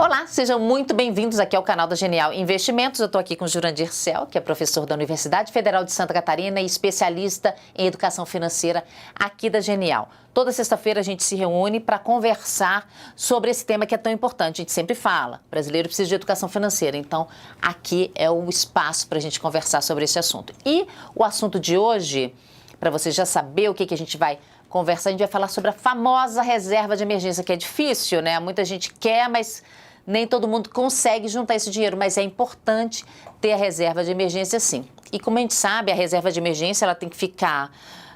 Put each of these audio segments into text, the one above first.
Olá, sejam muito bem-vindos aqui ao canal da Genial Investimentos. Eu estou aqui com o Jurandir Cel, que é professor da Universidade Federal de Santa Catarina e especialista em educação financeira aqui da Genial. Toda sexta-feira a gente se reúne para conversar sobre esse tema que é tão importante. A gente sempre fala, brasileiro precisa de educação financeira, então aqui é o espaço para a gente conversar sobre esse assunto. E o assunto de hoje, para você já saber o que a gente vai conversar, a gente vai falar sobre a famosa reserva de emergência, que é difícil, né? Muita gente quer, mas nem todo mundo consegue juntar esse dinheiro, mas é importante ter a reserva de emergência sim. E como a gente sabe, a reserva de emergência ela tem que ficar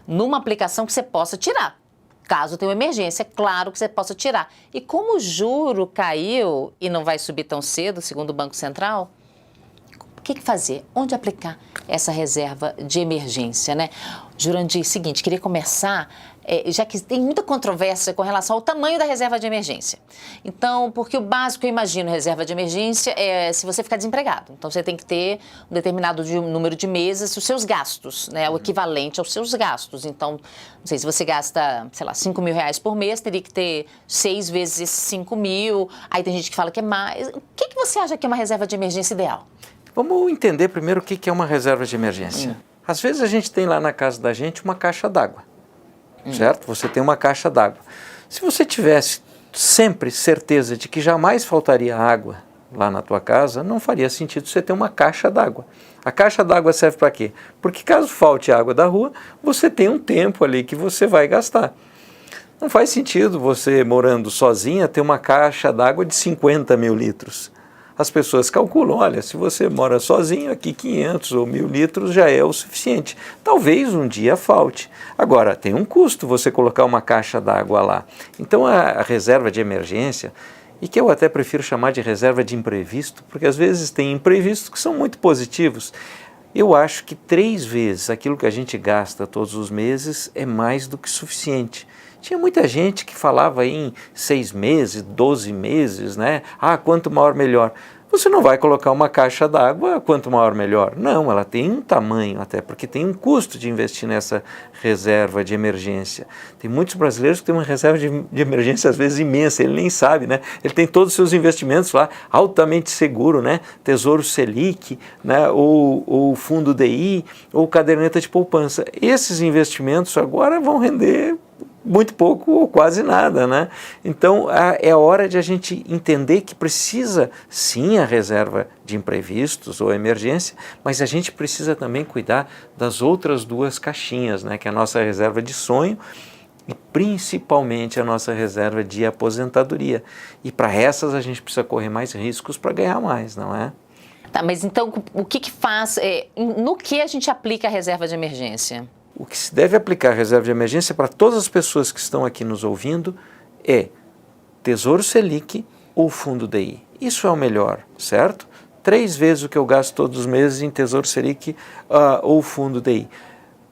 numa aplicação que você possa tirar. Caso tenha uma emergência, é claro que você possa tirar. E como o juro caiu e não vai subir tão cedo, segundo o Banco Central, o que fazer? Onde aplicar essa reserva de emergência, né? Jurandir, seguinte, queria começar, já que tem muita controvérsia com relação ao tamanho da reserva de emergência. Então, porque o básico, eu imagino, reserva de emergência é se você ficar desempregado. Então, você tem que ter um determinado número de meses, os seus gastos, né? O equivalente aos seus gastos. Então, não sei, se você gasta, sei lá, R$5.000 por mês, teria que ter 6 vezes 5 mil. Aí tem gente que fala que é mais. O que você acha que é uma reserva de emergência ideal? Vamos entender primeiro o que é uma reserva de emergência. Às vezes a gente tem lá na casa da gente uma caixa d'água, certo? Você tem uma caixa d'água. Se você tivesse sempre certeza de que jamais faltaria água lá na tua casa, não faria sentido você ter uma caixa d'água. A caixa d'água serve para quê? Porque caso falte água da rua, você tem um tempo ali que você vai gastar. Não faz sentido você, morando sozinha, ter uma caixa d'água de 50 mil litros. As pessoas calculam, olha, se você mora sozinho, aqui 500 ou 1.000 litros já é o suficiente. Talvez um dia falte. Agora, tem um custo você colocar uma caixa d'água lá. Então, a reserva de emergência, e que eu até prefiro chamar de reserva de imprevisto, porque às vezes tem imprevistos que são muito positivos. Eu acho que 3 vezes aquilo que a gente gasta todos os meses é mais do que suficiente. Tinha muita gente que falava em 6 meses, 12 meses, né? Ah, quanto maior melhor. Você não vai colocar uma caixa d'água quanto maior melhor. Não, ela tem um tamanho até, porque tem um custo de investir nessa reserva de emergência. Tem muitos brasileiros que têm uma reserva de emergência às vezes imensa, ele nem sabe, né? Ele tem todos os seus investimentos lá altamente seguro, né? Tesouro Selic, né? Ou Fundo DI, ou caderneta de poupança. Esses investimentos agora vão render muito pouco ou quase nada, né? Então, é hora de a gente entender que precisa, sim, a reserva de imprevistos ou emergência, mas a gente precisa também cuidar das outras 2 caixinhas, né? Que é a nossa reserva de sonho e principalmente a nossa reserva de aposentadoria. E para essas a gente precisa correr mais riscos para ganhar mais, não é? Tá, mas então o que faz, no que a gente aplica a reserva de emergência? O que se deve aplicar a reserva de emergência para todas as pessoas que estão aqui nos ouvindo é Tesouro Selic ou Fundo DI. Isso é o melhor, certo? 3 vezes o que eu gasto todos os meses em Tesouro Selic ou Fundo DI.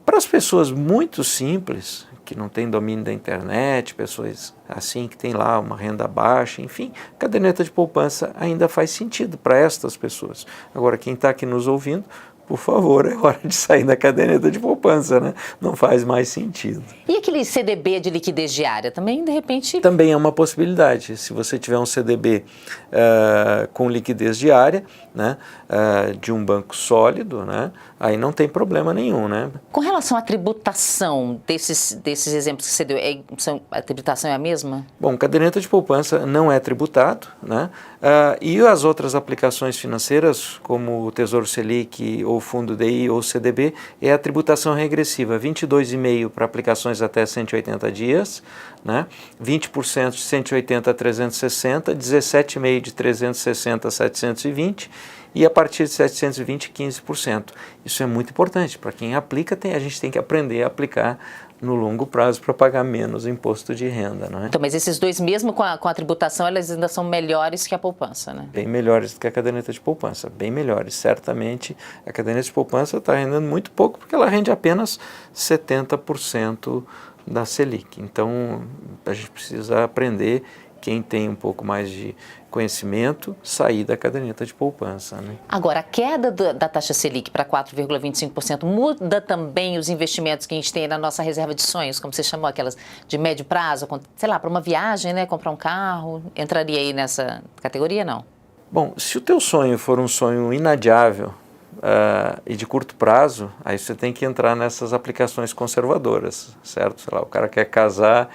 Para as pessoas muito simples, que não têm domínio da internet, pessoas assim que têm lá uma renda baixa, enfim, caderneta de poupança ainda faz sentido para estas pessoas. Agora, quem está aqui nos ouvindo, por favor, é hora de sair da caderneta de poupança, né? Não faz mais sentido. E aquele CDB de liquidez diária também, de repente? Também é uma possibilidade. Se você tiver um CDB com liquidez diária, né, de um banco sólido, né, aí não tem problema nenhum, né? Com relação à tributação desses exemplos que você deu, a tributação é a mesma? Bom, caderneta de poupança não é tributado, né? E as outras aplicações financeiras, como o Tesouro Selic, ou Fundo DI, ou CDB, é a tributação regressiva, 22,5% para aplicações até 180 dias, né? 20% de 180 a 360, 17,5% de 360 a 720, e a partir de 720, 15%. Isso é muito importante. Para quem aplica, a gente tem que aprender a aplicar no longo prazo para pagar menos imposto de renda, não é? Então, mas esses 2, mesmo com a tributação, elas ainda são melhores que a poupança, né? Bem melhores do que a caderneta de poupança, bem melhores. Certamente, a caderneta de poupança está rendendo muito pouco, porque ela rende apenas 70% da Selic. Então, a gente precisa aprender quem tem um pouco mais de conhecimento, sair da caderneta de poupança, né? Agora, a queda da taxa Selic para 4,25% muda também os investimentos que a gente tem na nossa reserva de sonhos, como você chamou, aquelas de médio prazo, sei lá, para uma viagem, né, comprar um carro, entraria aí nessa categoria, não? Bom, se o teu sonho for um sonho inadiável e de curto prazo, aí você tem que entrar nessas aplicações conservadoras, certo? Sei lá, o cara quer casar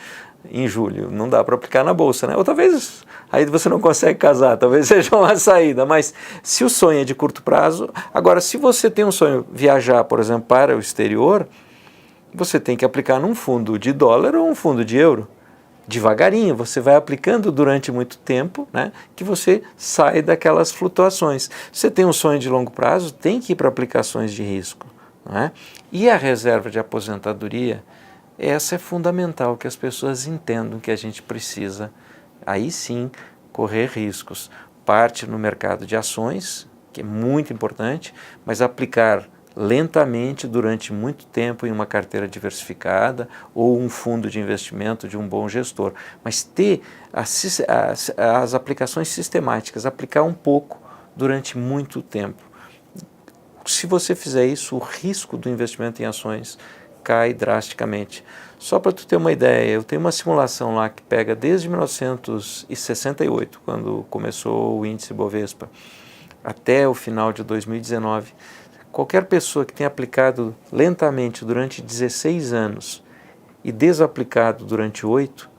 em julho, não dá para aplicar na bolsa, né? Ou talvez aí você não consegue casar, talvez seja uma saída, mas se o sonho é de curto prazo, agora se você tem um sonho viajar, por exemplo, para o exterior, você tem que aplicar num fundo de dólar ou um fundo de euro. Devagarinho, você vai aplicando durante muito tempo, né, que você sai daquelas flutuações. Você tem um sonho de longo prazo, tem que ir para aplicações de risco, não é? E a reserva de aposentadoria, essa é fundamental, que as pessoas entendam que a gente precisa, aí sim, correr riscos. Parte no mercado de ações, que é muito importante, mas aplicar lentamente durante muito tempo em uma carteira diversificada ou um fundo de investimento de um bom gestor. Mas ter as aplicações sistemáticas, aplicar um pouco durante muito tempo. Se você fizer isso, o risco do investimento em ações cai drasticamente. Só para tu ter uma ideia, eu tenho uma simulação lá que pega desde 1968, quando começou o índice Bovespa, até o final de 2019. Qualquer pessoa que tenha aplicado lentamente durante 16 anos e desaplicado durante 8,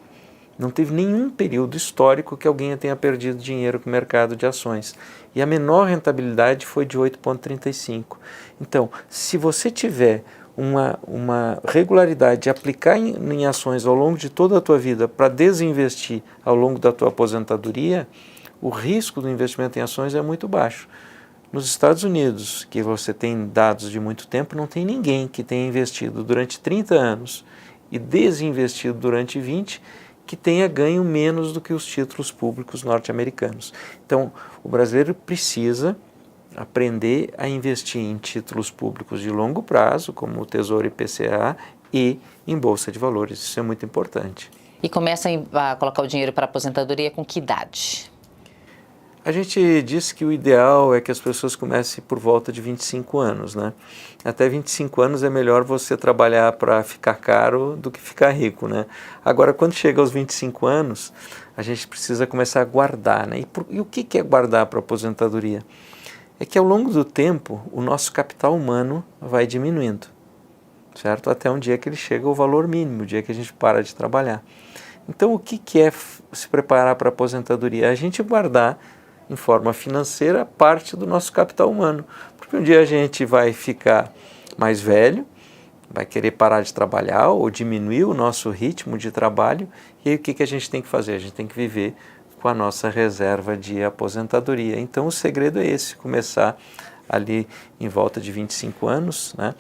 não teve nenhum período histórico que alguém tenha perdido dinheiro com o mercado de ações. E a menor rentabilidade foi de 8,35. Então, se você tiver uma regularidade de aplicar em ações ao longo de toda a tua vida para desinvestir ao longo da tua aposentadoria, o risco do investimento em ações é muito baixo. Nos Estados Unidos, que você tem dados de muito tempo, não tem ninguém que tenha investido durante 30 anos e desinvestido durante 20 que tenha ganho menos do que os títulos públicos norte-americanos. Então, o brasileiro precisa aprender a investir em títulos públicos de longo prazo, como o Tesouro IPCA, e em Bolsa de Valores. Isso é muito importante. E começa a colocar o dinheiro para a aposentadoria com que idade? A gente disse que o ideal é que as pessoas comecem por volta de 25 anos, né? Até 25 anos é melhor você trabalhar para ficar caro do que ficar rico, né? Agora, quando chega aos 25 anos, a gente precisa começar a guardar, né? E o que é guardar para a aposentadoria? É que ao longo do tempo, o nosso capital humano vai diminuindo, certo? Até um dia que ele chega ao valor mínimo, o dia que a gente para de trabalhar. Então, o que é se preparar para a aposentadoria? A gente guardar em forma financeira parte do nosso capital humano, porque um dia a gente vai ficar mais velho, vai querer parar de trabalhar ou diminuir o nosso ritmo de trabalho, e aí o que a gente tem que fazer? A gente tem que viver com a nossa reserva de aposentadoria. Então o segredo é esse, começar ali em volta de 25 anos, né?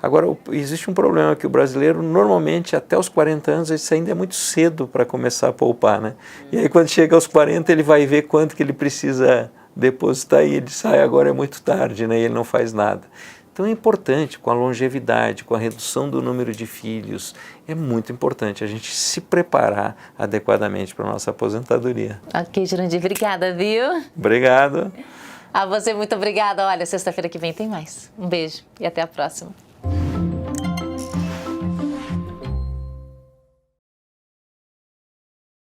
Agora, existe um problema que o brasileiro, normalmente, até os 40 anos, isso ainda é muito cedo para começar a poupar, né? E aí, quando chega aos 40, ele vai ver quanto que ele precisa depositar e ele sai, agora é muito tarde, né? E ele não faz nada. Então, é importante, com a longevidade, com a redução do número de filhos, é muito importante a gente se preparar adequadamente para a nossa aposentadoria. Ok, Jurandir, obrigada, viu? Obrigado. A você, muito obrigada. Olha, sexta-feira que vem tem mais. Um beijo e até a próxima.